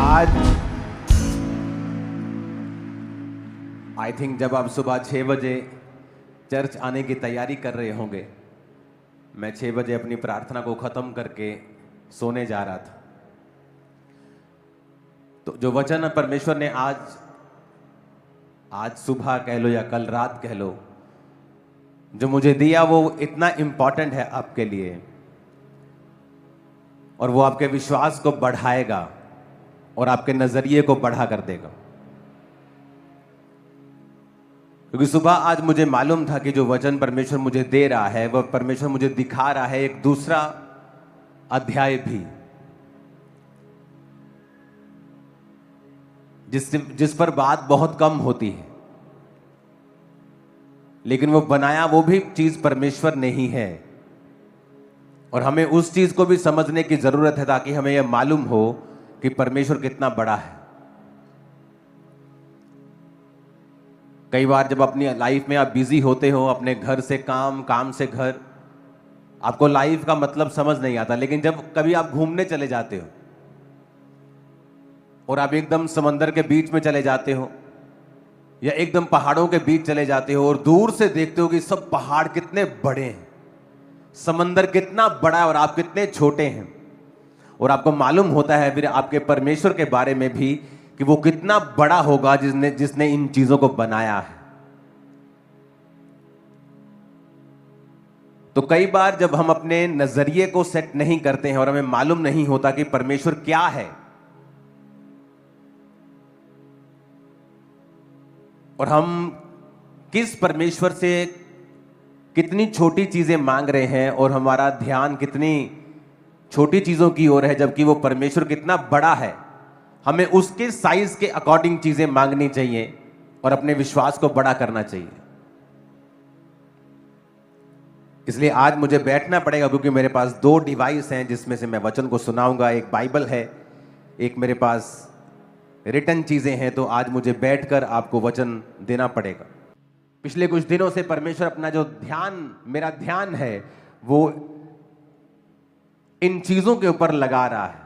आज I think जब आप सुबह 6 बजे चर्च आने की तैयारी कर रहे होंगे, मैं 6 बजे अपनी प्रार्थना को खत्म करके सोने जा रहा था, तो जो वचन परमेश्वर ने आज सुबह कह लो या कल रात कह लो, जो मुझे दिया वो इतना इंपॉर्टेंट है आपके लिए, और वो आपके विश्वास को बढ़ाएगा और आपके नजरिए को बढ़ा कर देगा। क्योंकि सुबह आज मुझे मालूम था कि जो वचन परमेश्वर मुझे दे रहा है वह परमेश्वर मुझे दिखा रहा है एक दूसरा अध्याय भी, जिस पर बात बहुत कम होती है, लेकिन वो बनाया वो भी चीज परमेश्वर ने ही है, और हमें उस चीज को भी समझने की जरूरत है ताकि हमें यह मालूम हो कि परमेश्वर कितना बड़ा है। कई बार जब अपनी लाइफ में आप बिजी होते हो, अपने घर से काम, काम से घर, आपको लाइफ का मतलब समझ नहीं आता, लेकिन जब कभी आप घूमने चले जाते हो और आप एकदम समंदर के बीच में चले जाते हो या एकदम पहाड़ों के बीच चले जाते हो और दूर से देखते हो कि सब पहाड़ कितने बड़े हैं, समंदर कितना बड़ा है और आप कितने छोटे हैं, और आपको मालूम होता है फिर आपके परमेश्वर के बारे में भी कि वो कितना बड़ा होगा जिसने इन चीजों को बनाया है। तो कई बार जब हम अपने नजरिए को सेट नहीं करते हैं और हमें मालूम नहीं होता कि परमेश्वर क्या है और हम किस परमेश्वर से कितनी छोटी चीजें मांग रहे हैं और हमारा ध्यान कितनी छोटी चीजों की ओर है, जबकि वो परमेश्वर कितना बड़ा है, हमें उसके साइज के अकॉर्डिंग चीजें मांगनी चाहिए और अपने विश्वास को बड़ा करना चाहिए। इसलिए आज मुझे बैठना पड़ेगा क्योंकि मेरे पास 2 डिवाइस हैं जिसमें से मैं वचन को सुनाऊंगा। एक बाइबल है, एक मेरे पास रिटन चीजें हैं, तो आज मुझे बैठकर आपको वचन देना पड़ेगा। पिछले कुछ दिनों से परमेश्वर अपना जो मेरा ध्यान है वो इन चीजों के ऊपर लगा रहा है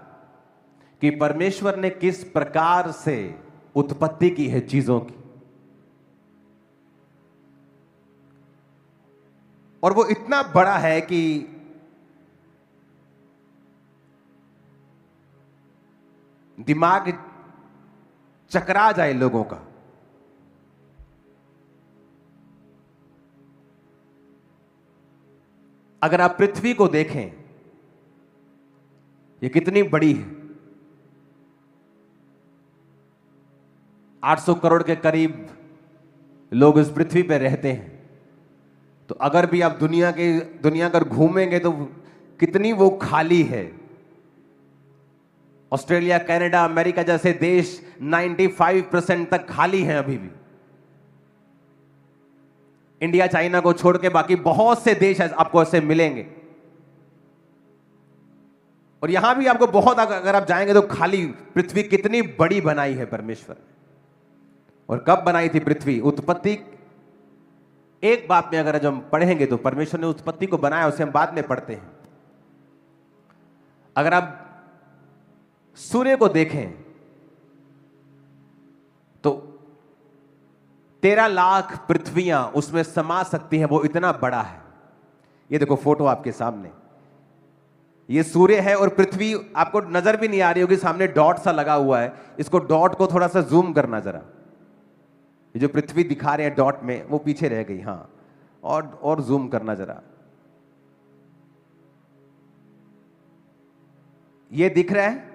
कि परमेश्वर ने किस प्रकार से उत्पत्ति की है चीजों की, और वो इतना बड़ा है कि दिमाग चकरा जाए लोगों का। अगर आप पृथ्वी को देखें, ये कितनी बड़ी है, 800 करोड़ के करीब लोग इस पृथ्वी पर रहते हैं। तो अगर भी आप दुनिया कर घूमेंगे तो कितनी वो खाली है। ऑस्ट्रेलिया, कनाडा, अमेरिका जैसे देश 95% तक खाली हैं अभी भी। इंडिया, चाइना को छोड़ के बाकी बहुत से देश आपको ऐसे मिलेंगे, और यहां भी आपको बहुत, अगर आप जाएंगे तो खाली। पृथ्वी कितनी बड़ी बनाई है परमेश्वर ने, और कब बनाई थी पृथ्वी? उत्पत्ति एक बात में अगर हम पढ़ेंगे तो परमेश्वर ने उत्पत्ति को बनाया, उसे हम बाद में पढ़ते हैं। अगर आप सूर्य को देखें तो 13 लाख पृथ्वियां उसमें समा सकती हैं, वो इतना बड़ा है। ये देखो फोटो आपके सामने, ये सूर्य है और पृथ्वी आपको नजर भी नहीं आ रही होगी, सामने डॉट सा लगा हुआ है। इसको डॉट को थोड़ा सा जूम करना जरा, ये जो पृथ्वी दिखा रहे हैं डॉट में वो पीछे रह गई। हाँ, और जूम करना जरा, ये दिख रहा है,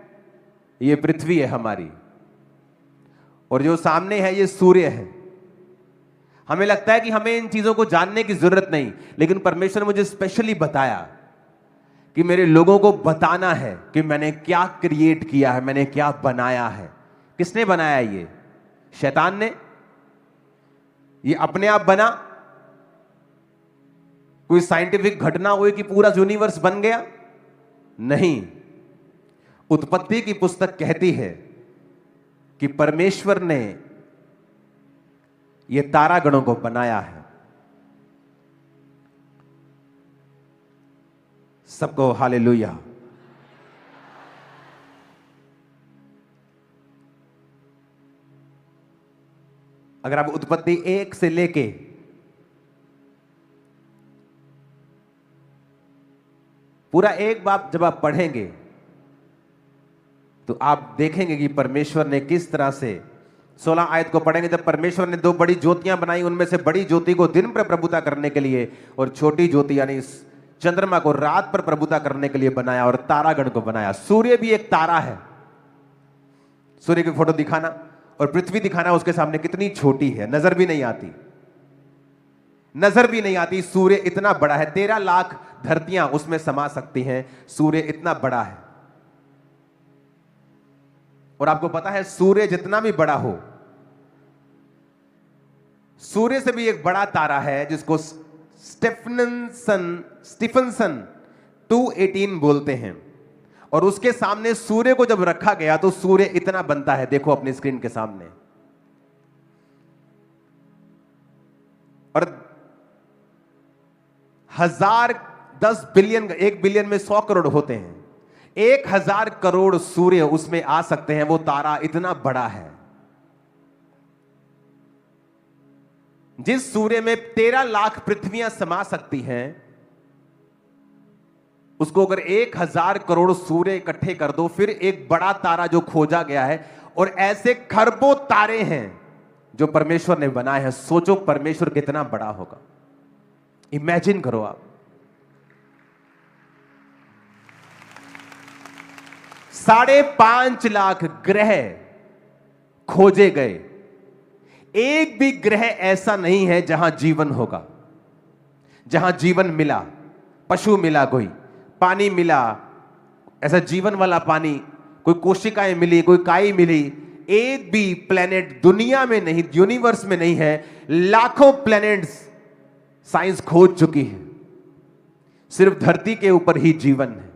ये पृथ्वी है हमारी, और जो सामने है ये सूर्य है। हमें लगता है कि हमें इन चीजों को जानने की जरूरत नहीं, लेकिन परमेश्वर ने मुझे स्पेशली बताया कि मेरे लोगों को बताना है कि मैंने क्या क्रिएट किया है, मैंने क्या बनाया है। किसने बनाया? ये शैतान ने? ये अपने आप बना? कोई साइंटिफिक घटना हुई कि पूरा यूनिवर्स बन गया? नहीं। उत्पत्ति की पुस्तक कहती है कि परमेश्वर ने ये तारागणों को बनाया है। सबको हालेलुया। अगर आप उत्पत्ति 1 से लेके पूरा एक बार जब आप पढ़ेंगे तो आप देखेंगे कि परमेश्वर ने किस तरह से 16 आयत को पढ़ेंगे, जब परमेश्वर ने 2 बड़ी ज्योतियां बनाई, उनमें से बड़ी ज्योति को दिन पर प्रभुता करने के लिए और छोटी ज्योति यानी चंद्रमा को रात पर प्रभुता करने के लिए बनाया और तारागण को बनाया। सूर्य भी एक तारा है। सूर्य की फोटो दिखाना और पृथ्वी दिखाना उसके सामने कितनी छोटी है, नजर भी नहीं आती, नजर भी नहीं आती। सूर्य इतना बड़ा है, 13 लाख धरतियां उसमें समा सकती हैं। सूर्य इतना बड़ा है। और आपको पता है सूर्य जितना भी बड़ा हो, सूर्य से भी एक बड़ा तारा है जिसको स्टीफनसन 218 बोलते हैं। और उसके सामने सूर्य को जब रखा गया तो सूर्य इतना बनता है, देखो अपनी स्क्रीन के सामने। और 10 बिलियन, 1 बिलियन में 100 करोड़ होते हैं, 1000 करोड़ सूर्य उसमें आ सकते हैं। वो तारा इतना बड़ा है। जिस सूर्य में 13 लाख पृथ्वियां समा सकती हैं, उसको अगर 1000 करोड़ सूर्य इकट्ठे कर दो, फिर एक बड़ा तारा जो खोजा गया है। और ऐसे खरबों तारे हैं जो परमेश्वर ने बनाए हैं। सोचो परमेश्वर कितना बड़ा होगा, इमेजिन करो आप। 5.5 लाख ग्रह खोजे गए, एक भी ग्रह ऐसा नहीं है जहां जीवन होगा, जहां जीवन मिला, पशु मिला, कोई पानी मिला, ऐसा जीवन वाला पानी, कोई कोशिकाएं मिली, कोई काई मिली। एक भी प्लेनेट दुनिया में नहीं, यूनिवर्स में नहीं है। लाखों प्लेनेट्स साइंस खोज चुकी है, सिर्फ धरती के ऊपर ही जीवन है।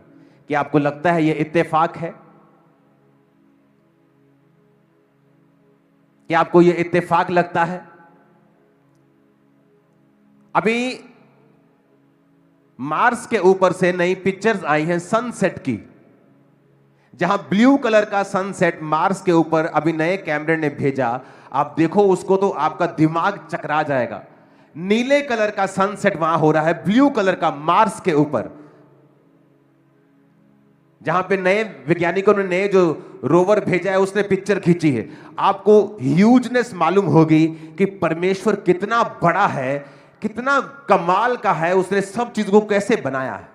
क्या आपको लगता है यह इत्तेफाक है? क्या आपको यह इत्तेफाक लगता है? अभी मार्स के ऊपर से नई पिक्चर्स आई हैं सनसेट की, जहां ब्लू कलर का सनसेट मार्स के ऊपर अभी नए कैमरे ने भेजा। आप देखो उसको तो आपका दिमाग चकरा जाएगा। नीले कलर का सनसेट वहां हो रहा है, ब्लू कलर का मार्स के ऊपर, जहां पे नए वैज्ञानिकों ने नए जो रोवर भेजा है उसने पिक्चर खींची है। आपको ह्यूजनेस मालूम होगी कि परमेश्वर कितना बड़ा है, कितना कमाल का है, उसने सब चीजों को कैसे बनाया है।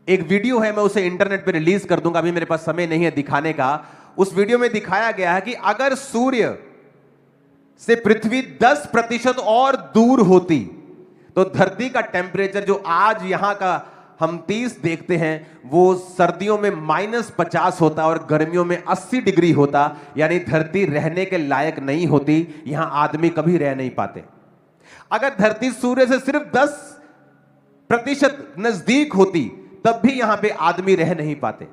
एक वीडियो है, मैं उसे इंटरनेट पे रिलीज कर दूंगा, अभी मेरे पास समय नहीं है दिखाने का। उस वीडियो में दिखाया गया है कि अगर सूर्य से पृथ्वी 10% और दूर होती तो धरती का टेम्परेचर जो आज यहां का हम 30 देखते हैं, वो सर्दियों में -50 होता और गर्मियों में 80 डिग्री होता। यानी धरती रहने के लायक नहीं होती, यहां आदमी कभी रह नहीं पाते। अगर धरती सूर्य से सिर्फ 10% नजदीक होती तब भी यहां पे आदमी रह नहीं पाते।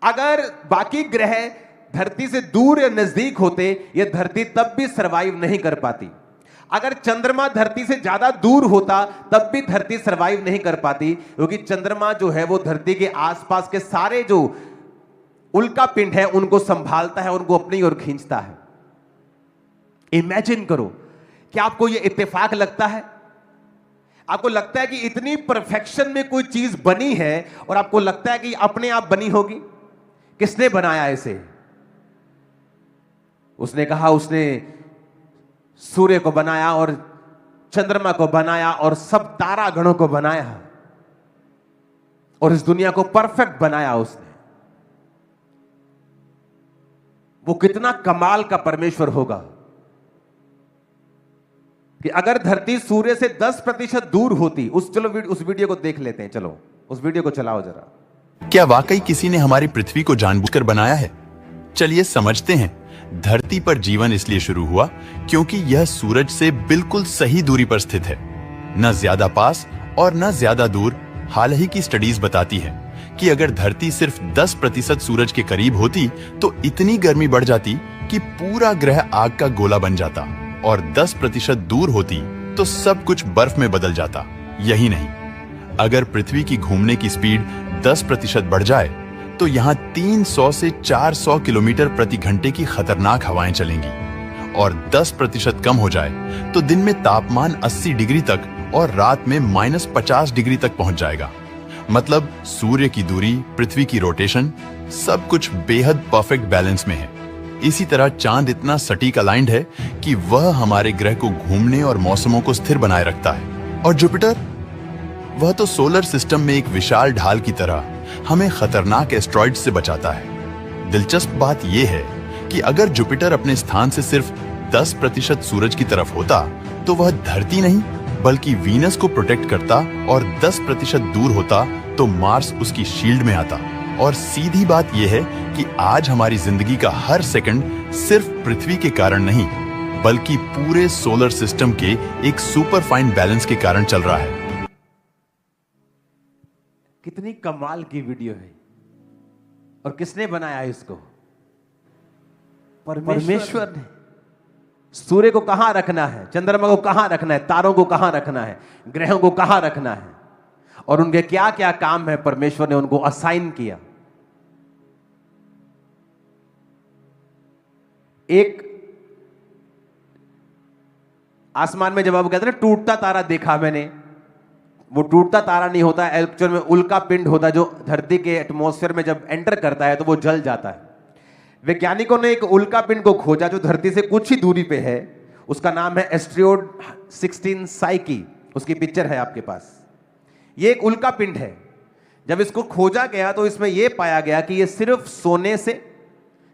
अगर बाकी ग्रह धरती से दूर या नजदीक होते, यह धरती तब भी सरवाइव नहीं कर पाती। अगर चंद्रमा धरती से ज्यादा दूर होता तब भी धरती सरवाइव नहीं कर पाती, क्योंकि चंद्रमा जो है वो धरती के आसपास के सारे जो उल्का पिंड है उनको संभालता है, उनको अपनी ओर खींचता है। इमेजिन करो, क्या आपको यह इत्तेफाक लगता है? आपको लगता है कि इतनी परफेक्शन में कोई चीज बनी है और आपको लगता है कि अपने आप बनी होगी? किसने बनाया इसे? उसने कहा उसने सूर्य को बनाया और चंद्रमा को बनाया और सब तारागणों को बनाया और इस दुनिया को परफेक्ट बनाया उसने। वो कितना कमाल का परमेश्वर होगा कि अगर धरती सूर्य से 10% दूर होती। चलो उस वीडियो को देख लेते हैं, चलो उस वीडियो को चलाओ जरा। क्या वाकई किसी ने हमारी पृथ्वी को जानबूझकर बनाया है? चलिए समझते हैं। धरती पर जीवन इसलिए शुरू हुआ क्योंकि यह सूरज से बिल्कुल सही दूरी पर स्थित है, न ज्यादा पास और न ज्यादा दूर। हाल ही की स्टडीज बताती है कि अगर धरती सिर्फ 10% सूरज के करीब होती तो इतनी गर्मी बढ़ जाती कि पूरा ग्रह आग का गोला बन जाता, और 10% दूर होती तो सब कुछ बर्फ में बदल जाता। यही नहीं, अगर पृथ्वी की घूमने की स्पीड 10% बढ़ जाए तो यहाँ 300 से 400 किलोमीटर प्रति घंटे की खतरनाक हवाएं चलेंगी। और 10% कम हो जाए तो दिन में तापमान 80 डिग्री तक और रात में -50 डिग्री तक पहुंच जाएगा। मतलब सूर्य की दूरी, पृथ्वी की रोटेशन, सब कुछ बेहद परफेक्ट बैलेंस में है। इसी तरह चांद इतना सटीक अलाइंड है कि वह हमारे ग्रह को घूमने और मौसमों को स्थिर बनाए रखता है। और जुपिटर, वह तो सोलर सिस्टम में एक विशाल ढाल की तरह हमें खतरनाक एस्ट्रॉइड से बचाता है। दिलचस्प बात यह है कि अगर जुपिटर अपने स्थान से सिर्फ 10% सूरज की तरफ होता तो वह धरती नहीं बल्कि वीनस को प्रोटेक्ट करता, और 10% दूर होता तो मार्स उसकी शील्ड में आता। और सीधी बात यह है कि आज हमारी जिंदगी का हर सेकंड सिर्फ पृथ्वी के कारण नहीं बल्कि पूरे सोलर सिस्टम के एक सुपर फाइन बैलेंस के कारण चल रहा है। कितनी कमाल की वीडियो है। और किसने बनाया इसको? परमेश्वर ने। सूर्य को कहां रखना है, चंद्रमा को कहां रखना है, तारों को कहां रखना है, ग्रहों को कहां रखना है, और उनके क्या क्या काम है, परमेश्वर ने उनको असाइन किया। एक आसमान में जब आप कहते हैं ना टूटता तारा देखा मैंने, वो टूटता तारा नहीं होता, एक्चुअल में उल्का पिंड होता है जो धरती के एटमॉस्फेयर में जब एंटर करता है तो वो जल जाता है। वैज्ञानिकों ने एक उल्का पिंड को खोजा जो धरती से कुछ ही दूरी पे है, उसका नाम है एस्ट्रियोड 16 साइकी। उसकी पिक्चर है आपके पास। ये एक उल्का पिंड है। जब इसको खोजा गया तो इसमें यह पाया गया कि यह सिर्फ सोने से,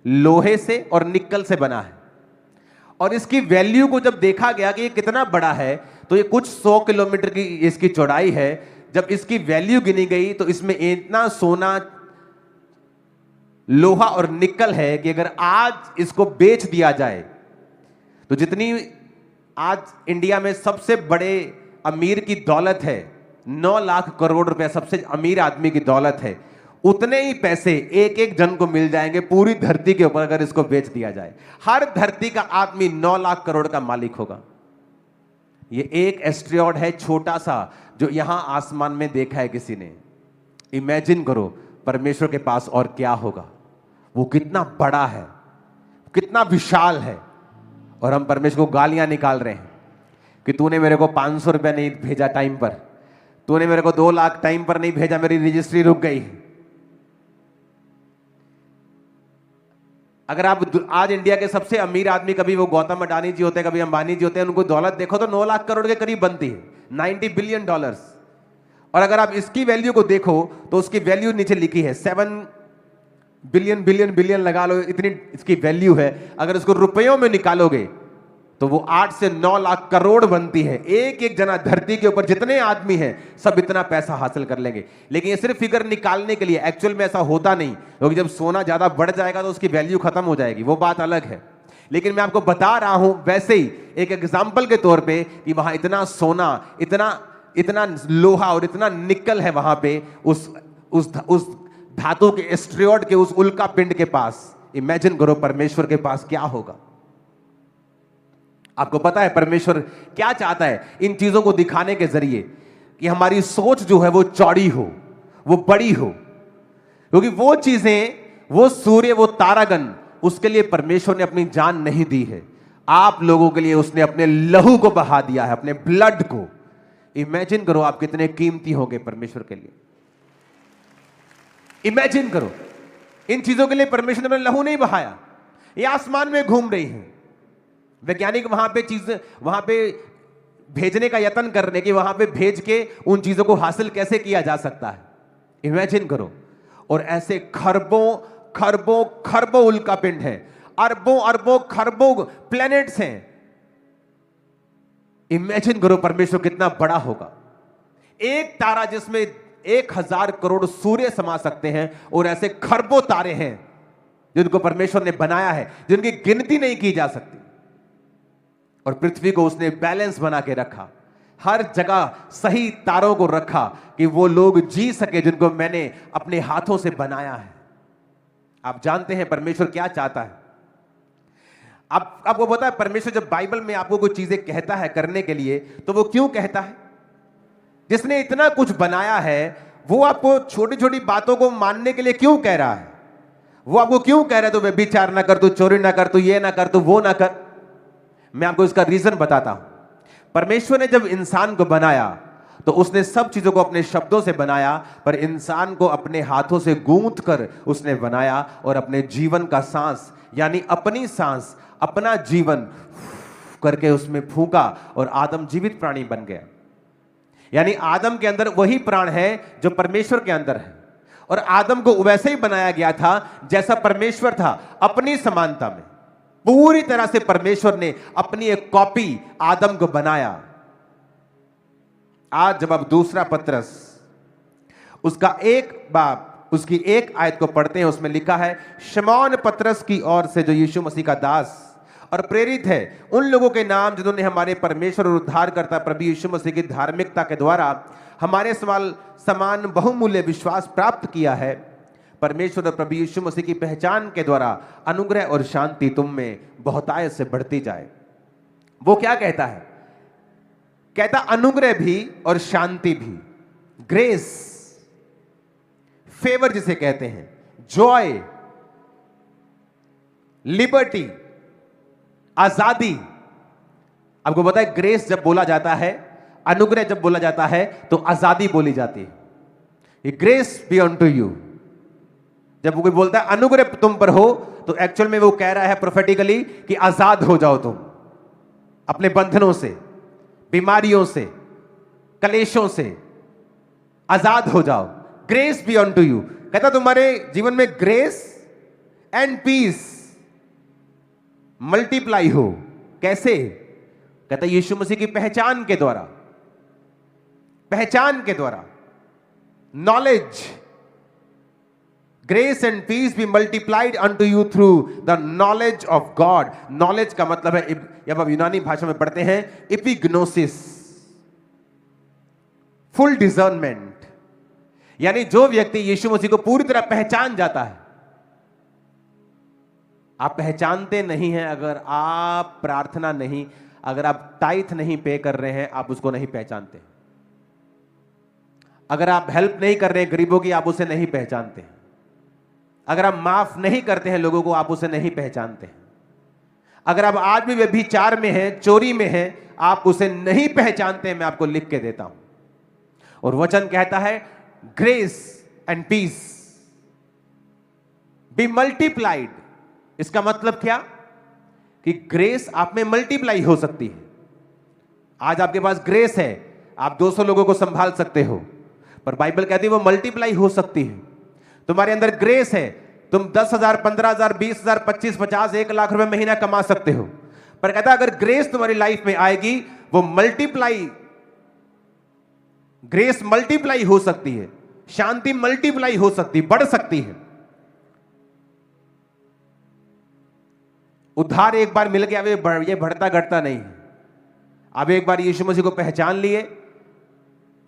लोहे से और निकल से बना है। और इसकी वैल्यू को जब देखा गया कि ये कितना बड़ा है, तो ये कुछ 100 किलोमीटर की इसकी चौड़ाई है। जब इसकी वैल्यू गिनी गई तो इसमें इतना सोना, लोहा और निकल है कि अगर आज इसको बेच दिया जाए तो जितनी आज इंडिया में सबसे बड़े अमीर की दौलत है, 9 लाख करोड़ रुपए सबसे अमीर आदमी की दौलत है, उतने ही पैसे एक एक जन को मिल जाएंगे पूरी धरती के ऊपर अगर इसको बेच दिया जाए। हर धरती का आदमी 9 लाख करोड़ का मालिक होगा। ये एक एस्ट्रियॉड है छोटा सा जो यहां आसमान में देखा है किसी ने। इमेजिन करो परमेश्वर के पास और क्या होगा। वो कितना बड़ा है, कितना विशाल है। और हम परमेश्वर को गालियां निकाल रहे हैं कि तूने मेरे को 500 रुपया नहीं भेजा टाइम पर, तूने मेरे को 2 लाख टाइम पर नहीं भेजा, मेरी रजिस्ट्री रुक गई। अगर आप आज इंडिया के सबसे अमीर आदमी, कभी वो गौतम अडानी जी होते हैं, कभी अंबानी जी होते हैं, उनको दौलत देखो तो 9 लाख करोड़ के करीब बनती है, $90 बिलियन। और अगर आप इसकी वैल्यू को देखो तो उसकी वैल्यू नीचे लिखी है 7 बिलियन लगा लो, इतनी इसकी वैल्यू है। अगर इसको रुपयों में निकालोगे तो वो 8 से 9 लाख करोड़ बनती है। एक एक जना धरती के ऊपर जितने आदमी हैं सब इतना पैसा हासिल कर लेंगे। लेकिन ये सिर्फ फिगर निकालने के लिए, एक्चुअल में ऐसा होता नहीं, क्योंकि जब सोना ज्यादा बढ़ जाएगा तो उसकी वैल्यू खत्म हो जाएगी, वो बात अलग है। लेकिन मैं आपको बता रहा हूं वैसे ही एक एग्जाम्पल के तौर पे कि वहां इतना सोना, इतना लोहा और इतना निकल है वहां पे उस धातु के एस्ट्रियॉड के उस उल्का पिंड के पास। इमेजिन करो परमेश्वर के पास क्या होगा। आपको पता है परमेश्वर क्या चाहता है इन चीजों को दिखाने के जरिए? कि हमारी सोच जो है वो चौड़ी हो, वो बड़ी हो। क्योंकि वो चीजें, वो सूर्य, वो तारागण, उसके लिए परमेश्वर ने अपनी जान नहीं दी है। आप लोगों के लिए उसने अपने लहू को बहा दिया है, अपने ब्लड को। इमेजिन करो आप कितने कीमती होंगे परमेश्वर के लिए। इमेजिन करो, इन चीजों के लिए परमेश्वर ने अपना लहू नहीं बहाया। ये आसमान में घूम रही है। वैज्ञानिक वहां पे भेजने का यत्न कर रहे हैं कि वहां पे भेज के उन चीजों को हासिल कैसे किया जा सकता है। इमेजिन करो। और ऐसे खरबों उल्का पिंड है, अरबों खरबों प्लैनेट्स हैं। इमेजिन करो परमेश्वर कितना बड़ा होगा। एक तारा जिसमें 1000 करोड़ सूर्य समा सकते हैं, और ऐसे खरबों तारे हैं जिनको परमेश्वर ने बनाया है, जिनकी गिनती नहीं की जा सकती। और पृथ्वी को उसने बैलेंस बना के रखा, हर जगह सही तारों को रखा कि वो लोग जी सके जिनको मैंने अपने हाथों से बनाया है। आप जानते हैं परमेश्वर क्या चाहता है? आपको पता है परमेश्वर जब बाइबल में आपको कुछ चीजें कहता है करने के लिए, तो वो क्यों कहता है? जिसने इतना कुछ बनाया है वो आपको छोटी छोटी बातों को मानने के लिए क्यों कह रहा है? वो आपको क्यों कह रहा है तू व्यभिचार ना कर, तू चोरी ना कर, तू ये ना कर, तू वो ना कर? मैं आपको इसका रीजन बताता हूं। परमेश्वर ने जब इंसान को बनाया तो उसने सब चीजों को अपने शब्दों से बनाया, पर इंसान को अपने हाथों से गूंथ कर उसने बनाया और अपने जीवन का सांस, यानी अपनी सांस, अपना जीवन करके उसमें फूंका और आदम जीवित प्राणी बन गया। यानी आदम के अंदर वही प्राण है जो परमेश्वर के अंदर है, और आदम को वैसे ही बनाया गया था जैसा परमेश्वर था, अपनी समानता में। पूरी तरह से परमेश्वर ने अपनी एक कॉपी आदम को बनाया। आज जब आप दूसरा पत्रस उसका एक बाब उसकी एक आयत को पढ़ते हैं, उसमें लिखा है, शमौन पत्रस की ओर से जो यीशु मसीह का दास और प्रेरित है, उन लोगों के नाम जिन्होंने हमारे परमेश्वर और उद्धारकर्ता प्रभु यीशु मसीह की धार्मिकता के द्वारा हमारे समान बहुमूल्य विश्वास प्राप्त किया है। परमेश्वर और प्रभु यीशु मसीह की पहचान के द्वारा अनुग्रह और शांति तुम में बहुतायत से बढ़ती जाए। वो क्या कहता है? कहता अनुग्रह भी और शांति भी, ग्रेस, फेवर जिसे कहते हैं, जॉय, लिबर्टी, आजादी। आपको पता है ग्रेस जब बोला जाता है, अनुग्रह जब बोला जाता है तो आजादी बोली जाती है। Grace be on to you. जब कोई बोलता है अनुग्रह तुम पर हो, तो एक्चुअल में वो कह रहा है प्रोफेटिकली कि आजाद हो जाओ तुम अपने बंधनों से, बीमारियों से, कलेशों से आजाद हो जाओ। Grace be on to you. कहता तुम्हारे जीवन में ग्रेस एंड पीस मल्टीप्लाई हो। कैसे? कहता यीशु मसीह की पहचान के द्वारा, पहचान के द्वारा, knowledge. Grace and peace be multiplied unto you through the knowledge of God. Knowledge का मतलब है, जब आप यूनानी भाषा में पढ़ते हैं, एपिग्नोसिस, फुल डिजर्नमेंट। यानी जो व्यक्ति यीशु मसीह को पूरी तरह पहचान जाता है। आप पहचानते नहीं हैं अगर आप प्रार्थना नहीं, अगर आप टाइथ नहीं पे कर रहे हैं, आप उसको नहीं पहचानते। अगर आप हेल्प नहीं कर रहे हैं गरीबों की, आप उसे नहीं पहचानते। अगर आप माफ नहीं करते हैं लोगों को, आप उसे नहीं पहचानते। अगर आप आज भी व्यभिचार में हैं, चोरी में हैं, आप उसे नहीं पहचानते। मैं आपको लिख के देता हूं, और वचन कहता है grace and peace be multiplied. इसका मतलब क्या? कि ग्रेस आप में मल्टीप्लाई हो सकती है। आज आपके पास ग्रेस है, आप 200 लोगों को संभाल सकते हो, पर बाइबल कहती है वो मल्टीप्लाई हो सकती है। तुम्हारे अंदर ग्रेस है, तुम 10,000, 15,000, 20,000, 25, 50, 1 लाख रुपए महीना कमा सकते हो, पर कहता अगर ग्रेस तुम्हारी लाइफ में आएगी, वो मल्टीप्लाई, ग्रेस मल्टीप्लाई हो सकती है, शांति मल्टीप्लाई हो सकती, बढ़ सकती है। उद्धार एक बार मिल गया, ये बढ़ता घटता नहीं है। अब एक बार यीशु मसीह को पहचान लिए,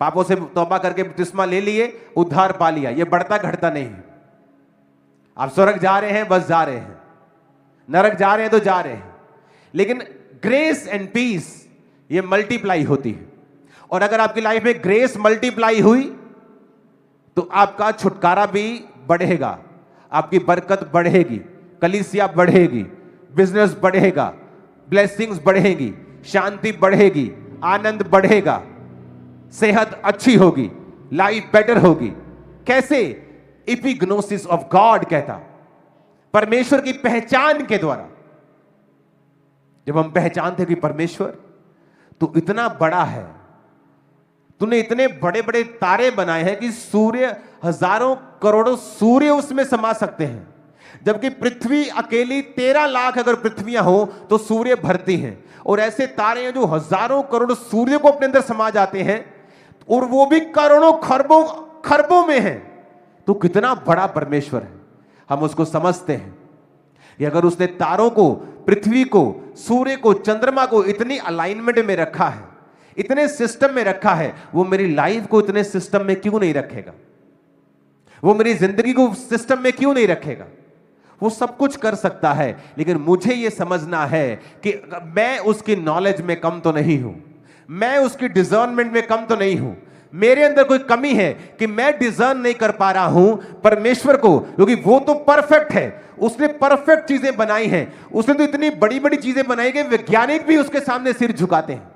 पापों से तौबा करके बपतिस्मा ले लिए, उद्धार पा लिया, ये बढ़ता घटता नहीं है। आप स्वर्ग जा रहे हैं, बस जा रहे हैं, नरक जा रहे हैं तो जा रहे हैं, लेकिन ग्रेस एंड पीस ये मल्टीप्लाई होती है। और अगर आपकी लाइफ में ग्रेस मल्टीप्लाई हुई तो आपका छुटकारा भी बढ़ेगा, आपकी बरकत बढ़ेगी, कलीसिया बढ़ेगी, बिजनेस बढ़ेगा, ब्लेसिंग्स बढ़ेगी, शांति बढ़ेगी, आनंद बढ़ेगा, सेहत अच्छी होगी, लाइफ बेटर होगी। कैसे? एपिग्नोसिस ऑफ गॉड कहता, परमेश्वर की पहचान के द्वारा। जब हम पहचानते कि परमेश्वर तू इतना बड़ा है, तूने इतने बड़े बड़े तारे बनाए हैं कि सूर्य, हजारों करोड़ों सूर्य उसमें समा सकते हैं, जबकि पृथ्वी अकेली 13 लाख अगर पृथ्वियां हो तो सूर्य भरती हैं, और ऐसे तारे हैं जो हजारों करोड़ सूर्य को अपने अंदर समा जाते हैं, और वो भी करोड़ों खरबों खरबों में है। तो कितना बड़ा परमेश्वर है, हम उसको समझते हैं कि अगर उसने तारों को, पृथ्वी को, सूर्य को, चंद्रमा को इतनी अलाइनमेंट में रखा है, इतने सिस्टम में रखा है, वो मेरी लाइफ को इतने सिस्टम में क्यों नहीं रखेगा? वो मेरी जिंदगी को सिस्टम में क्यों नहीं रखेगा? वो सब कुछ कर सकता है, लेकिन मुझे ये समझना है कि मैं उसकी नॉलेज में कम तो नहीं हूं, मैं उसकी डिजर्नमेंट में कम तो नहीं हूं, मेरे अंदर कोई कमी है कि मैं डिजर्न नहीं कर पा रहा हूं परमेश्वर को, क्योंकि वो तो परफेक्ट है, उसने परफेक्ट चीजें बनाई हैं, उसने तो इतनी बड़ी बड़ी चीजें बनाई कि वैज्ञानिक भी उसके सामने सिर झुकाते हैं।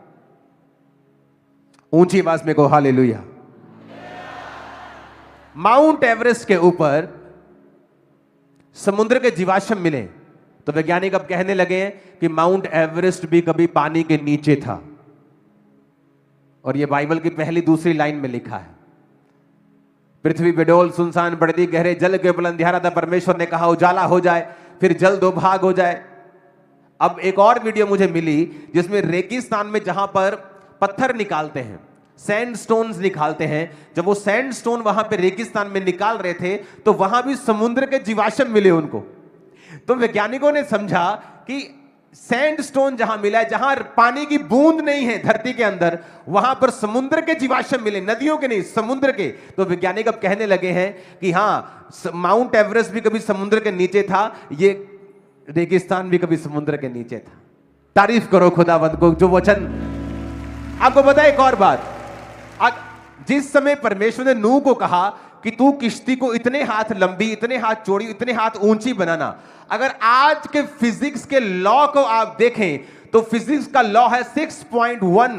ऊंची आवाज में कहो हालेलुया। माउंट एवरेस्ट के ऊपर समुद्र के जीवाश्म मिले तो वैज्ञानिक अब कहने लगे कि माउंट एवरेस्ट भी कभी पानी के नीचे था, और यह बाइबल की पहली दूसरी लाइन में लिखा है। पृथ्वी बेडोल सुनसान पड़ती, गहरे जल के बुलंद अंधियारा था, परमेश्वर ने कहा उजाला हो जाए, फिर जल दो भाग हो जाए। अब एक और वीडियो मुझे मिली जिसमें रेगिस्तान में जहां पर पत्थर निकालते हैं, सैंडस्टोन्स निकालते हैं, जब वो सैंडस्टोन वहां पे रेगिस्तान में निकाल रहे थे तो वहां भी समुद्र के जीवाश्म मिले उनको। तो वैज्ञानिकों ने समझा कि सैंडस्टोन जहां मिला है, जहां पानी की बूंद नहीं है धरती के अंदर, वहां पर समुद्र के जीवाश्म मिले, नदियों के नहीं, समुद्र के। तो वैज्ञानिक अब कहने लगे हैं कि हां, माउंट एवरेस्ट भी कभी समुद्र के नीचे था, ये रेगिस्तान भी कभी समुद्र के नीचे था। तारीफ करो खुदावंद को जो वचन। आपको पता है एक और बात, जिस समय परमेश्वर ने नूह को कहा कि तू किश्ती को इतने हाथ लंबी, इतने हाथ चौड़ी, इतने हाथ ऊंची बनाना, अगर आज के फिजिक्स के लॉ को आप देखें तो फिजिक्स का लॉ है 6.1,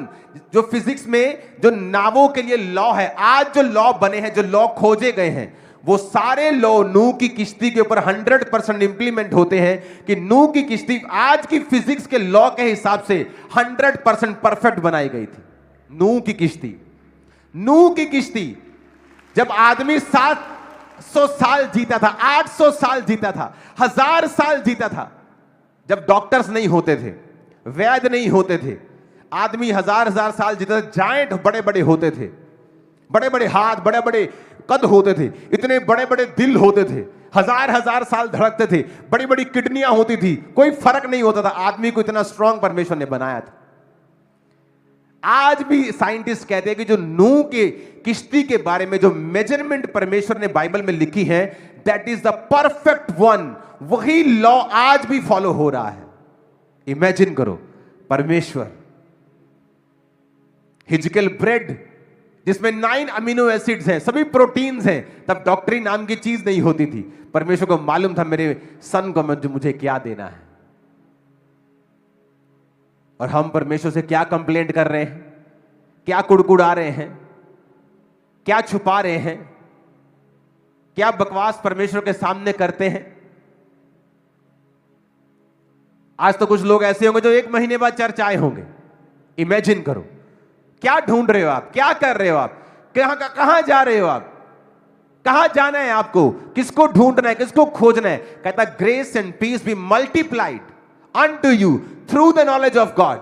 जो फिजिक्स में जो नावों के लिए लॉ है, आज जो लॉ बने हैं, जो लॉ खोजे गए हैं, वो सारे लॉ नूह की किश्ती के ऊपर 100% इंप्लीमेंट होते हैं कि नूह की किश्ती आज की फिजिक्स के लॉ के हिसाब से 100% परफेक्ट बनाई गई थी। नूह की किश्ती, नूह की किश्ती, जब आदमी 700 साल जीता था, 800 साल जीता था, 1000 साल जीता था, जब डॉक्टर्स नहीं होते थे, वैद्य नहीं होते थे, आदमी हजार साल जीता था, जायंट बड़े बड़े होते थे, बड़े बड़े हाथ, बड़े बड़े कद होते थे, इतने बड़े बड़े दिल होते थे, हजार साल धड़कते थे, बड़ी बड़ी किडनियां होती थी, कोई फर्क नहीं होता था, आदमी को इतना स्ट्रांग परमेश्वर ने बनाया था। आज भी साइंटिस्ट कहते हैं कि जो नूह के किश्ती के बारे में जो मेजरमेंट परमेश्वर ने बाइबल में लिखी है, that is the perfect one, वही लॉ आज भी फॉलो हो रहा है। इमेजिन करो, परमेश्वर हिजकेल ब्रेड जिसमें 9 अमीनो एसिड्स हैं, सभी प्रोटीन्स हैं, तब डॉक्टरी नाम की चीज नहीं होती थी। परमेश्वर को मालूम था मेरे सन को मुझे क्या देना है। और हम परमेश्वर से क्या कंप्लेंट कर रहे हैं, क्या कुड़कुड़ा रहे हैं, क्या छुपा रहे हैं, क्या बकवास परमेश्वर के सामने करते हैं। आज तो कुछ लोग ऐसे होंगे जो 1 महीने बाद चर्च आए होंगे। इमेजिन करो, क्या ढूंढ रहे हो आप, क्या कर रहे हो आप, कहां जा रहे हो आप, कहां जाना है आपको, किसको ढूंढना है, किसको खोजना है। कहता grace and peace be multiplied unto you through the knowledge of God।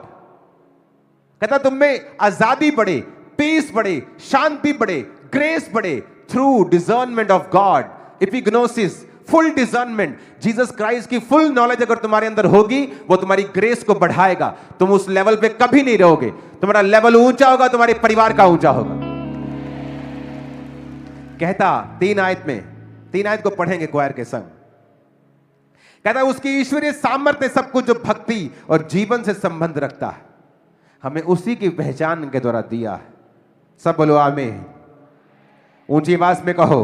कहता तुम में आजादी बढ़े, पीस बढ़े, शांति बढ़े, ग्रेस बढ़े, through discernment of God, epignosis, full discernment. Jesus Christ की फुल नॉलेज अगर तुम्हारे अंदर होगी, वो तुम्हारी ग्रेस को बढ़ाएगा। तुम उस लेवल पे कभी नहीं रहोगे, तुम्हारा लेवल ऊंचा होगा, तुम्हारे परिवार का ऊंचा होगा। कहता 3 आयत को पढ़ेंगे क्वायर के संग। कहता उसकी ईश्वरीय सामर्थ्य सब कुछ जो भक्ति और जीवन से संबंध रखता है, हमें उसी की पहचान के द्वारा दिया है। सब बोलो आमीन, ऊंची आवाज में कहो।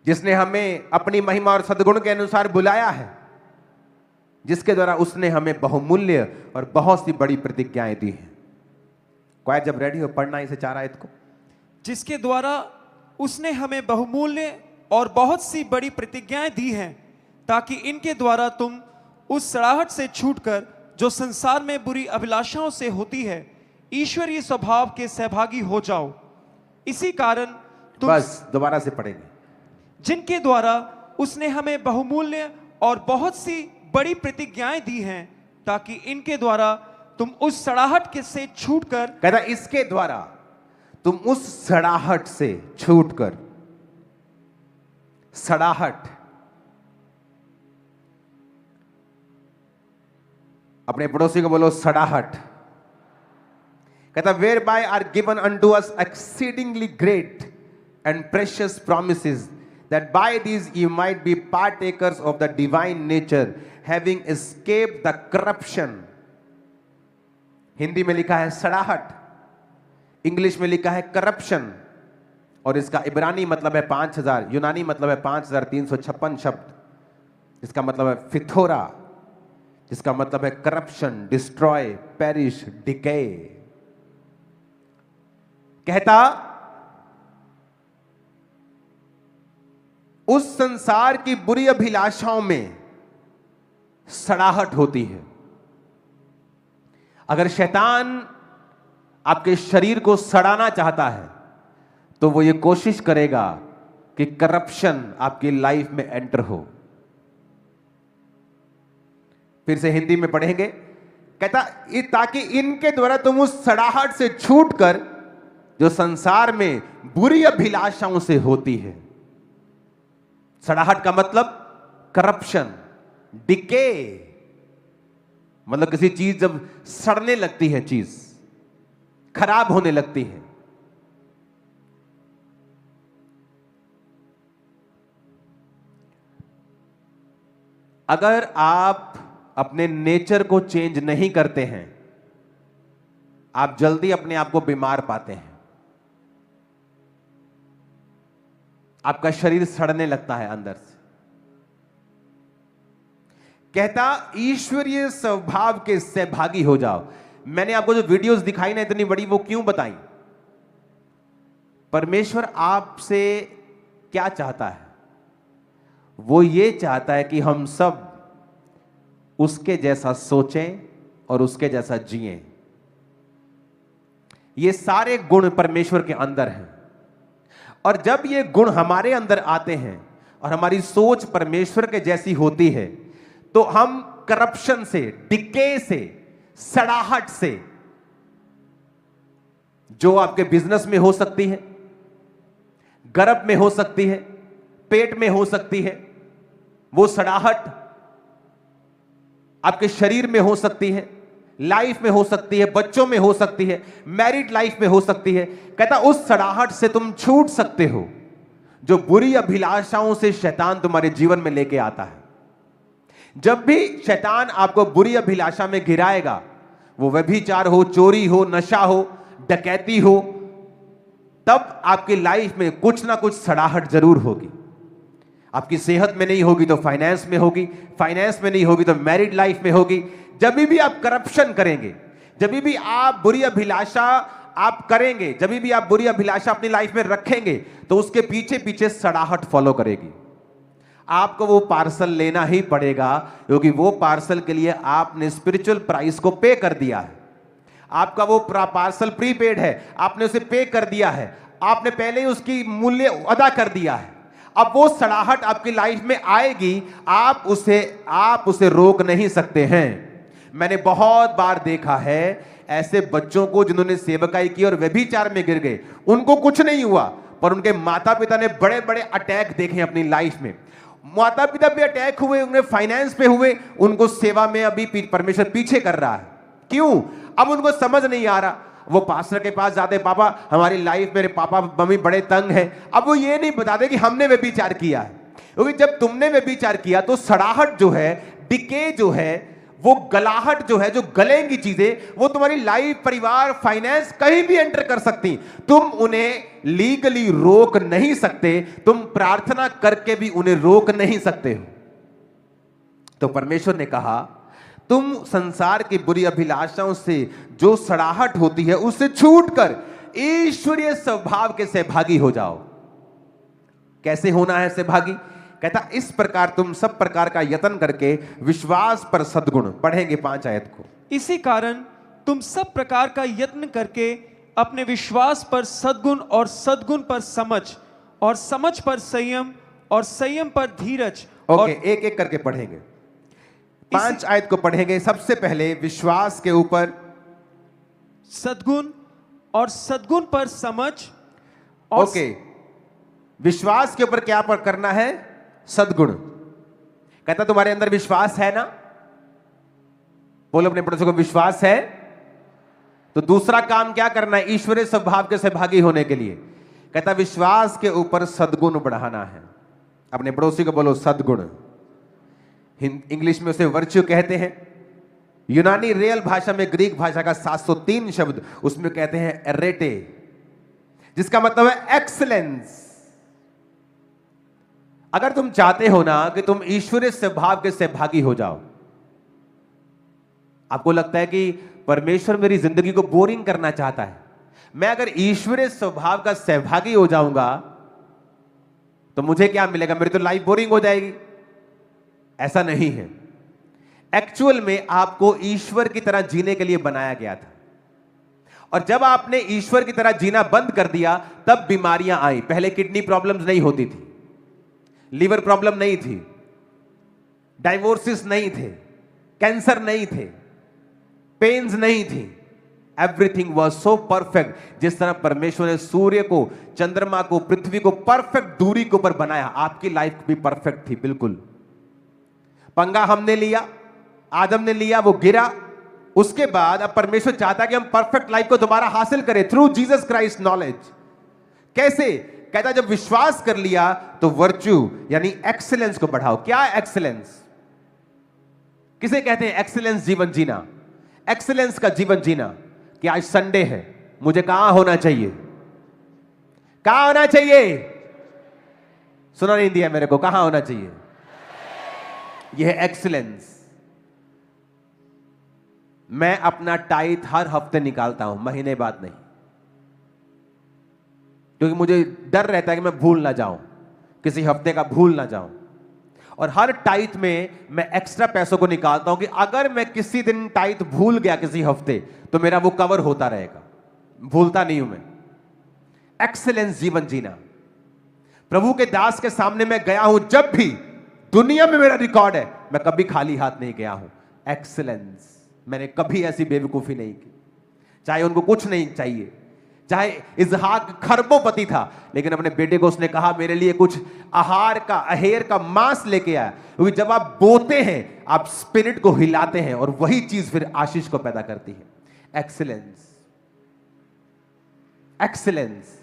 जिसने हमें अपनी महिमा और सद्गुण के अनुसार बुलाया है, जिसके द्वारा उसने हमें बहुमूल्य और बहुत सी बड़ी प्रतिज्ञाएं दी हैं। क्वायर जब रेडी हो पढ़ना इसे 4 आयत को। जिसके द्वारा उसने हमें बहुमूल्य और बहुत सी बड़ी प्रतिज्ञाएं दी हैं, ताकि इनके द्वारा तुम उस सड़ाहट से छूटकर जो संसार में बुरी अभिलाषाओं से होती है, ईश्वरीय स्वभाव के सहभागी हो जाओ। इसी कारण तुम, बस दोबारा से पढ़ेंगे। जिनके द्वारा उसने हमें बहुमूल्य और बहुत सी बड़ी प्रतिज्ञाएं दी हैं, ताकि इनके द्वारा तुम उस सड़ाहट के से छूटकर, कहता इसके द्वारा तुम उस सड़ाहट से छूटकर, सड़ाहट, अपने पड़ोसी को बोलो सड़ाहट। कहता whereby are given unto us exceedingly great and precious promises, that by these you might be partakers of the divine nature, having escaped the corruption Hindi में लिखा है सड़ाहट, इंग्लिश में लिखा है करप्शन, और इसका इब्रानी मतलब है 5000, यूनानी मतलब है 5356 शब्द। इसका मतलब है फिथोरा, जिसका मतलब है करप्शन, डिस्ट्रॉय, पेरिश, डिके। कहता उस संसार की बुरी अभिलाषाओं में सड़ाहट होती है। अगर शैतान आपके शरीर को सड़ाना चाहता है तो वो ये कोशिश करेगा कि करप्शन आपकी लाइफ में एंटर हो। फिर से हिंदी में पढ़ेंगे। कहता ताकि इनके द्वारा तुम उस सड़ाहट से छूटकर जो संसार में बुरी अभिलाषाओं से होती है। सड़ाहट का मतलब करप्शन, डिके, मतलब किसी चीज जब सड़ने लगती है, चीज खराब होने लगती है। अगर आप अपने नेचर को चेंज नहीं करते हैं, आप जल्दी अपने आप को बीमार पाते हैं। आपका शरीर सड़ने लगता है अंदर से। कहता ईश्वरीय स्वभाव के सहभागी हो जाओ। मैंने आपको जो वीडियोस दिखाई ना इतनी बड़ी, वो क्यों बताई? परमेश्वर आपसे क्या चाहता है? वो ये चाहता है कि हम सब उसके जैसा सोचें और उसके जैसा जिएं। ये सारे गुण परमेश्वर के अंदर हैं, और जब ये गुण हमारे अंदर आते हैं और हमारी सोच परमेश्वर के जैसी होती है, तो हम करप्शन से, डिके से, सड़ाहट से, जो आपके बिजनेस में हो सकती है, गर्भ में हो सकती है, पेट में हो सकती है, वो सड़ाहट आपके शरीर में हो सकती है, लाइफ में हो सकती है, बच्चों में हो सकती है, मैरिड लाइफ में हो सकती है। कहता उस सड़ाहट से तुम छूट सकते हो जो बुरी अभिलाषाओं से शैतान तुम्हारे जीवन में लेके आता है। जब भी शैतान आपको बुरी अभिलाषा में गिराएगा, वो व्यभिचार हो, चोरी हो, नशा हो, डकैती हो, तब आपकी लाइफ में कुछ ना कुछ सड़ाहट जरूर होगी। आपकी सेहत में नहीं होगी तो फाइनेंस में होगी, फाइनेंस में नहीं होगी तो मैरिड लाइफ में होगी। जब भी आप करप्शन करेंगे, जब भी आप बुरी अभिलाषा आप करेंगे, जब भी आप बुरी अभिलाषा अपनी लाइफ में रखेंगे, तो उसके पीछे पीछे सड़ाहट फॉलो करेगी। आपको वो पार्सल लेना ही पड़ेगा, क्योंकि वो पार्सल के लिए आपने स्पिरिचुअल प्राइस को पे कर दिया है। आपका वो पार्सल प्रीपेड है, आपने उसे पे कर दिया है, आपने पहले ही उसकी मूल्य अदा कर दिया है। अब वो सड़ाहट आपकी लाइफ में आएगी, आप उसे रोक नहीं सकते हैं। मैंने बहुत बार देखा है ऐसे बच्चों को जिन्होंने सेवकाई की और व्यभिचार में गिर गए, उनको कुछ नहीं हुआ, पर उनके माता पिता ने बड़े बड़े अटैक देखे अपनी लाइफ में। माता पिता पे अटैक हुए, उन्हें फाइनेंस पे हुए, उनको सेवा में अभी परमेश्वर पीछे कर रहा है। क्यों? अब उनको समझ नहीं आ रहा। वो पास्टर के पास जाते, पापा हमारी लाइफ, मेरे पापा मम्मी बड़े तंग हैं। अब वो ये नहीं बताते कि हमने व्यभिचार किया है, क्योंकि जब तुमने व्यभिचार किया तो सड़ाहट जो है, डिके जो है, वो गलाहट जो है, जो गलेंगी चीजें, वो तुम्हारी लाइफ, परिवार, फाइनेंस कहीं भी एंटर कर सकती। तुम उन्हें लीगली रोक नहीं सकते, तुम प्रार्थना करके भी उन्हें रोक नहीं सकते हो। तो परमेश्वर ने कहा तुम संसार की बुरी अभिलाषाओं से जो सड़ाहट होती है उससे छूटकर ईश्वरीय स्वभाव के सहभागी हो जाओ। कैसे होना है सहभागी? कहता इस प्रकार तुम सब प्रकार का यत्न करके विश्वास पर सद्गुण, पढ़ेंगे 5 आयत को। इसी कारण तुम सब प्रकार का यत्न करके अपने विश्वास पर सद्गुण, और सद्गुण पर समझ, और समझ पर संयम, और संयम पर धीरज। ओके, एक एक करके पढ़ेंगे। 5 आयत को पढ़ेंगे। सबसे पहले विश्वास के ऊपर सद्गुण, और सद्गुण पर समझ, और ओके, विश्वास के ऊपर क्या पर करना है? सद्गुण। कहता तुम्हारे अंदर विश्वास है ना? बोलो अपने पड़ोसी को, विश्वास है। तो दूसरा काम क्या करना है ईश्वरीय स्वभाव के सहभागी होने के लिए? कहता विश्वास के ऊपर सद्गुण बढ़ाना है। अपने पड़ोसी को बोलो सद्गुण। इंग्लिश में उसे वर्च्यू कहते हैं। यूनानी रियल भाषा में ग्रीक भाषा का 703 शब्द, उसमें कहते हैं एरेटे, जिसका मतलब है एक्सीलेंस। अगर तुम चाहते हो ना कि तुम ईश्वरीय स्वभाव के सहभागी हो जाओ, आपको लगता है कि परमेश्वर मेरी जिंदगी को बोरिंग करना चाहता है, मैं अगर ईश्वरीय स्वभाव का सहभागी हो जाऊंगा तो मुझे क्या मिलेगा, मेरी तो लाइफ बोरिंग हो जाएगी। ऐसा नहीं है। एक्चुअल में आपको ईश्वर की तरह जीने के लिए बनाया गया था, और जब आपने ईश्वर की तरह जीना बंद कर दिया तब बीमारियां आई। पहले किडनी प्रॉब्लम्स नहीं होती थी, लीवर प्रॉब्लम नहीं थी, डाइवोर्सिस नहीं थे, कैंसर नहीं थे, पेन्स नहीं थी। Everything was so perfect. जिस तरह परमेश्वर ने सूर्य को, चंद्रमा को, पृथ्वी को परफेक्ट दूरी के ऊपर बनाया, आपकी लाइफ भी परफेक्ट थी बिल्कुल। पंगा हमने लिया, आदम ने लिया, वो गिरा। उसके बाद अब परमेश्वर चाहता है कि हम परफेक्ट लाइफ को दोबारा हासिल करें थ्रू जीसस क्राइस्ट नॉलेज। कैसे? कहता जब विश्वास कर लिया तो वर्च्यू यानी एक्सीलेंस को बढ़ाओ। क्या एक्सीलेंस? किसे कहते हैं एक्सीलेंस जीवन जीना? एक्सीलेंस का जीवन जीना कि आज संडे है, मुझे कहां होना चाहिए? कहां होना चाहिए? सुना नहीं दिया मेरे को, कहां होना चाहिए? यह है एक्सीलेंस। मैं अपना टाइट हर हफ्ते निकालता हूं, महीने बाद नहीं, क्योंकि मुझे डर रहता है कि मैं भूल ना जाऊं, किसी हफ्ते का भूल ना जाऊं। और हर टाइट में मैं एक्स्ट्रा पैसों को निकालता हूं कि अगर मैं किसी दिन टाइट भूल गया किसी हफ्ते तो मेरा वो कवर होता रहेगा, भूलता नहीं हूं मैं। एक्सीलेंस जीवन जीना। प्रभु के दास के सामने मैं गया हूं, जब भी दुनिया में मेरा रिकॉर्ड है, मैं कभी खाली हाथ नहीं गया हूं। एक्सीलेंस। मैंने कभी ऐसी बेवकूफी नहीं की। चाहे उनको कुछ नहीं चाहिए, चाहे इसहाक खरबोपति था, लेकिन अपने बेटे को उसने कहा मेरे लिए कुछ आहार का, अहेर का मांस लेके आया, क्योंकि जब आप बोते हैं आप स्पिरिट को हिलाते हैं और वही चीज फिर आशीष को पैदा करती है। एक्सीलेंस। एक्सीलेंस।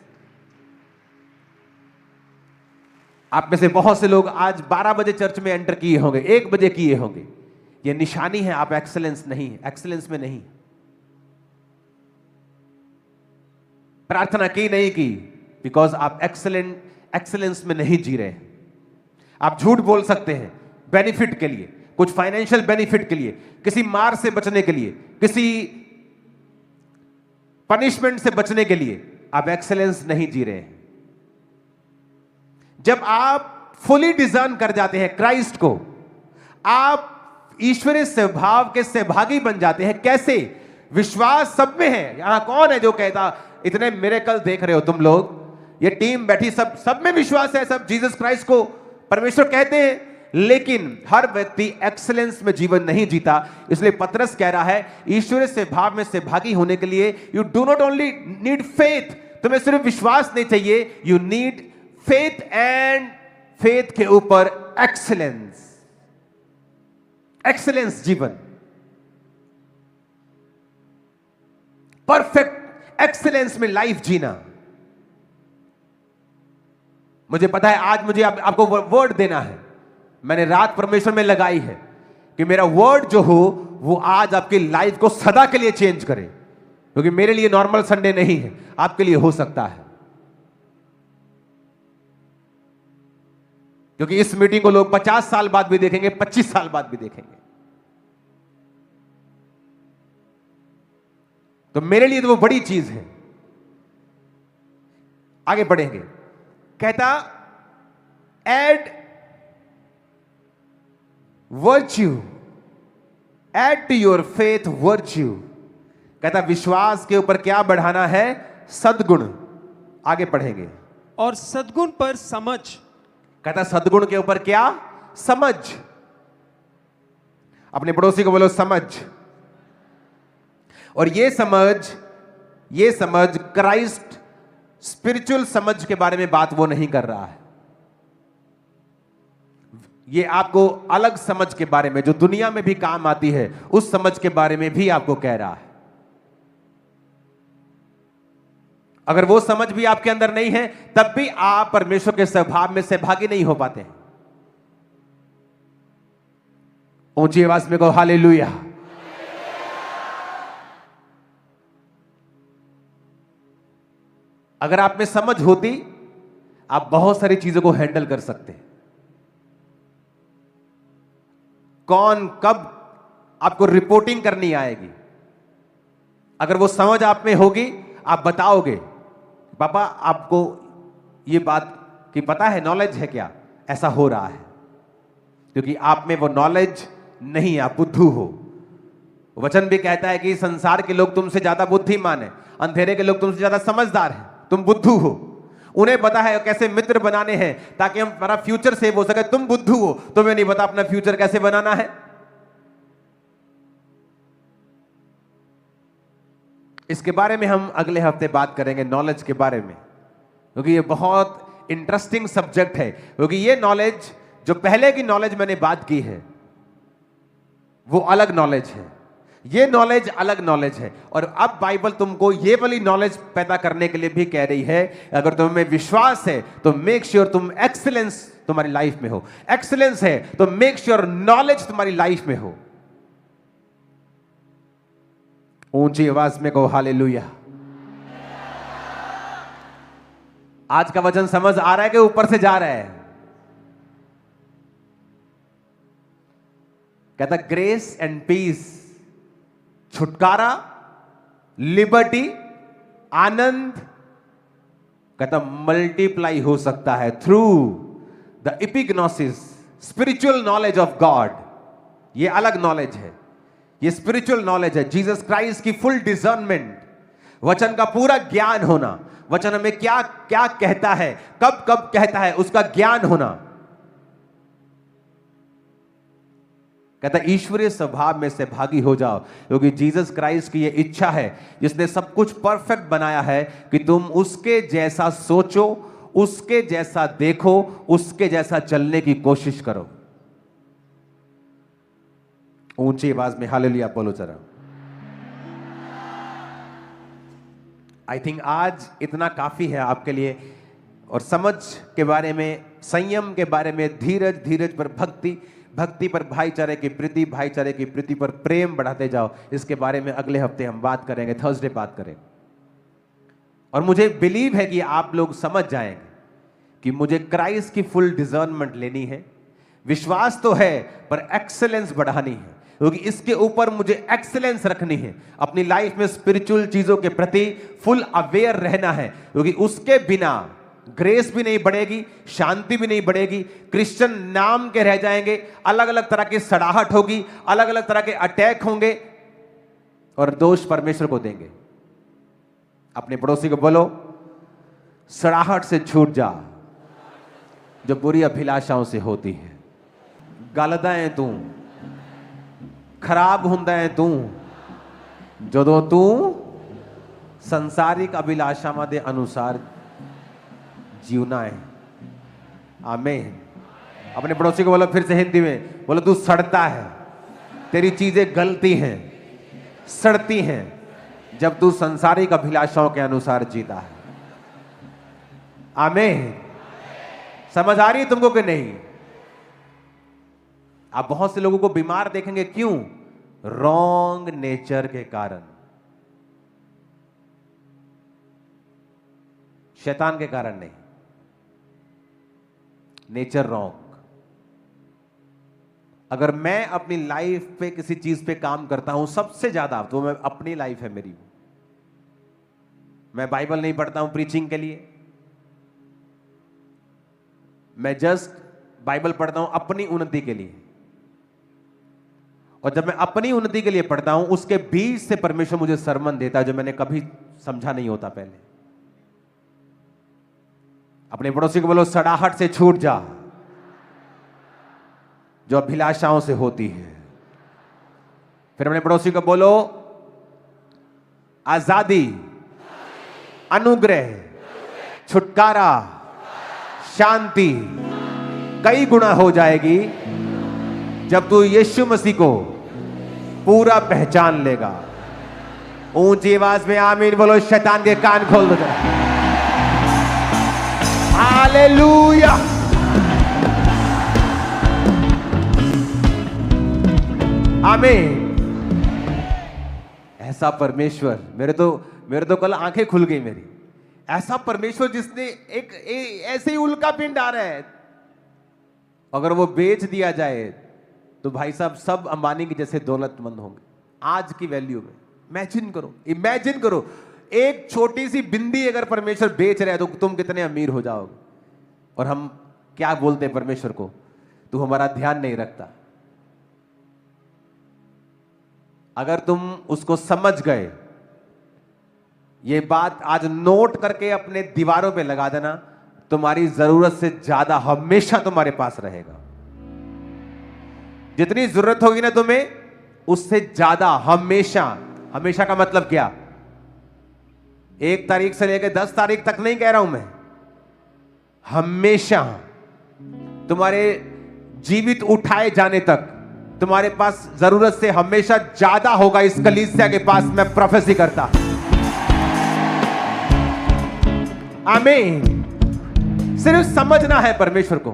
आप में से बहुत से लोग आज 12 बजे चर्च में एंटर किए होंगे, 1 बजे किए होंगे। यह निशानी है आप एक्सीलेंस नहीं है, एक्सीलेंस में नहीं। प्रार्थना की नहीं की, बिकॉज आप एक्सीलेंस में नहीं जी रहे हैं। आप झूठ बोल सकते हैं बेनिफिट के लिए, कुछ फाइनेंशियल बेनिफिट के लिए, किसी मार से बचने के लिए, किसी पनिशमेंट से बचने के लिए। आप एक्सीलेंस नहीं जी रहे हैं। जब आप फुली डिजाइन कर जाते हैं क्राइस्ट को, आप ईश्वरीय स्वभाव के सहभागी बन जाते हैं। कैसे? विश्वास सब में है। यहां कौन है जो कहता इतने मिरेकल देख रहे हो तुम लोग, ये टीम बैठी, सब में विश्वास है, सब जीसस क्राइस्ट को परमेश्वर कहते हैं, लेकिन हर व्यक्ति एक्सीलेंस में जीवन नहीं जीता। इसलिए पतरस कह रहा है ईश्वरीय स्वभाव में सहभागी होने के लिए you do not only need faith, तुम्हें सिर्फ विश्वास नहीं चाहिए, you need faith, and faith के ऊपर एक्सीलेंस। एक्सीलेंस जीवन, परफेक्ट एक्सीलेंस में लाइफ जीना। मुझे पता है आज मुझे आपको वर्ड देना है। मैंने रात परमेश्वर में लगाई है कि मेरा वर्ड जो हो वो आज आपकी लाइफ को सदा के लिए चेंज करे, क्योंकि मेरे लिए नॉर्मल संडे नहीं है, आपके लिए हो सकता है। क्योंकि इस मीटिंग को लोग 50 साल बाद भी देखेंगे, 25 साल बाद भी देखेंगे। तो मेरे लिए तो वो बड़ी चीज है। आगे बढ़ेंगे। कहता add virtue, add to your faith virtue. कहता विश्वास के ऊपर क्या बढ़ाना है? सद्गुण। आगे पढ़ेंगे। और सद्गुण पर समझ। कहता सद्गुण के ऊपर क्या? समझ। अपने पड़ोसी को बोलो समझ। और ये समझ क्राइस्ट स्पिरिचुअल समझ के बारे में बात वो नहीं कर रहा है। ये आपको अलग समझ के बारे में, जो दुनिया में भी काम आती है, उस समझ के बारे में भी आपको कह रहा है। अगर वो समझ भी आपके अंदर नहीं है, तब भी आप परमेश्वर के स्वभाव में सहभागी नहीं हो पाते हैं। ऊंची आवाज में कहो हालेलुया। अगर आप में समझ होती, आप बहुत सारी चीजों को हैंडल कर सकते। कौन कब आपको रिपोर्टिंग करनी आएगी, अगर वो समझ आप में होगी, आप बताओगे पापा आपको ये बात की पता है, नॉलेज है क्या, ऐसा हो रहा है, क्योंकि आप में वो नॉलेज नहीं, आप बुद्धू हो। वचन भी कहता है कि संसार के लोग तुमसे ज्यादा बुद्धिमान है, अंधेरे के लोग तुमसे ज्यादा समझदार हैं, तुम बुद्धू हो। उन्हें पता है कैसे मित्र बनाने हैं ताकि हमारा फ्यूचर सेव हो सके, तुम बुद्धू हो, तुम्हें नहीं पता अपना फ्यूचर कैसे बनाना है। इसके बारे में हम अगले हफ्ते बात करेंगे, नॉलेज के बारे में, क्योंकि ये बहुत इंटरेस्टिंग सब्जेक्ट है। क्योंकि ये नॉलेज, जो पहले की नॉलेज मैंने बात की है, वो अलग नॉलेज है, ये नॉलेज अलग नॉलेज है। और अब बाइबल तुमको ये वाली नॉलेज पैदा करने के लिए भी कह रही है, अगर तुम्हें विश्वास है तो मेक श्योर तुम एक्सीलेंस तुम्हारी लाइफ में हो, एक्सीलेंस है तो मेक श्योर नॉलेज तुम्हारी लाइफ में हो। ऊंची आवाज में कहो हालेलुया। आज का वचन समझ आ रहा है कि ऊपर से जा रहा है? कहता ग्रेस एंड पीस, छुटकारा, लिबर्टी, आनंद, कहता मल्टीप्लाई हो सकता है through the epignosis, spiritual knowledge of God. ये अलग नॉलेज है, ये स्पिरिचुअल नॉलेज है। जीसस क्राइस्ट की फुल डिजर्नमेंट, वचन का पूरा ज्ञान होना, वचन हमें क्या क्या कहता है, कब कब कहता है, उसका ज्ञान होना। कहता ईश्वरीय स्वभाव में से भागी हो जाओ, क्योंकि जीसस क्राइस्ट की ये इच्छा है, जिसने सब कुछ परफेक्ट बनाया है, कि तुम उसके जैसा सोचो, उसके जैसा देखो, उसके जैसा चलने की कोशिश करो। ऊंची आवाज में हालेलुया बोलो जरा। आई थिंक आज इतना काफी है आपके लिए, और समझ के बारे में, संयम के बारे में, धीरज, धीरज पर भक्ति, भक्ति पर भाईचारे की प्रीति, भाईचारे की प्रीति पर प्रेम बढ़ाते जाओ। इसके बारे में अगले हफ्ते हम बात करेंगे, थर्सडे बात करेंगे। और मुझे बिलीव है कि आप लोग समझ जाएंगे कि मुझे क्राइस्ट की फुल डिजर्नमेंट लेनी है। विश्वास तो है, पर एक्सेलेंस बढ़ानी है, क्योंकि इसके ऊपर मुझे एक्सेलेंस रखनी है। अपनी लाइफ में स्पिरिचुअल चीजों के प्रति फुल अवेयर रहना है, क्योंकि उसके बिना ग्रेस भी नहीं बढ़ेगी, शांति भी नहीं बढ़ेगी, क्रिश्चियन नाम के रह जाएंगे, अलग अलग तरह की सड़ाहट होगी, अलग अलग तरह के अटैक होंगे, और दोष परमेश्वर को देंगे। अपने पड़ोसी को बोलो, सड़ाहट से छूट जा जो बुरी अभिलाषाओं से होती है। गलदा है तू, खराब हुंदा है तू ਜਦੋਂ तू संसारिक अभिलाषावां दे अनुसार जीवना है। आमीन। अपने पड़ोसी को बोलो फिर से हिंदी में, बोलो तू सड़ता है, तेरी चीजें गलती हैं, सड़ती हैं, जब तू संसारिक अभिलाषाओं के अनुसार जीता है। आमीन। समझ आ रही है तुमको कि नहीं? आप बहुत से लोगों को बीमार देखेंगे, क्यों? रॉन्ग नेचर के कारण, शैतान के कारण नहीं, नेचर रॉन्ग। अगर मैं अपनी लाइफ पे किसी चीज पे काम करता हूं सबसे ज्यादा, तो मैं अपनी लाइफ है मेरी। मैं बाइबल नहीं पढ़ता हूं प्रीचिंग के लिए, मैं जस्ट बाइबल पढ़ता हूं अपनी उन्नति के लिए। और जब मैं अपनी उन्नति के लिए पढ़ता हूं, उसके बीच से परमेश्वर मुझे सरमन देता है जो मैंने कभी समझा नहीं होता पहले। अपने पड़ोसी को बोलो, सड़ाहट से छूट जा जो अभिलाषाओं से होती है। फिर अपने पड़ोसी को बोलो, आजादी, अनुग्रह, छुटकारा, शांति कई गुना हो जाएगी जब तू यीशु मसीह को पूरा पहचान लेगा। ऊंची आवाज में आमीन बोलो। शैतान के कान खोल दो जरा। हालेलुया। आमीन। ऐसा परमेश्वर, मेरे तो कल आंखें खुल गई मेरी। ऐसा परमेश्वर जिसने ऐसे ही उल्का पिंड आ रहा है, अगर वो बेच दिया जाए तो भाई साहब सब अंबानी के जैसे दौलतमंद होंगे आज की वैल्यू में। इमेजिन करो एक छोटी सी बिंदी अगर परमेश्वर बेच रहा है तो तुम कितने अमीर हो जाओगे। और हम क्या बोलते हैं परमेश्वर को, तू हमारा ध्यान नहीं रखता। अगर तुम उसको समझ गए, ये बात आज नोट करके अपने दीवारों पे लगा देना, तुम्हारी जरूरत से ज्यादा हमेशा तुम्हारे पास रहेगा। जितनी जरूरत होगी ना तुम्हें, उससे ज्यादा हमेशा। हमेशा का मतलब क्या? 1 तारीख से लेकर 10 तारीख तक नहीं कह रहा हूं मैं, हमेशा तुम्हारे जीवित उठाए जाने तक तुम्हारे पास जरूरत से हमेशा ज्यादा होगा। इस कलीसिया के पास मैं प्रोफेसी करता। आमीन। सिर्फ समझना है परमेश्वर को।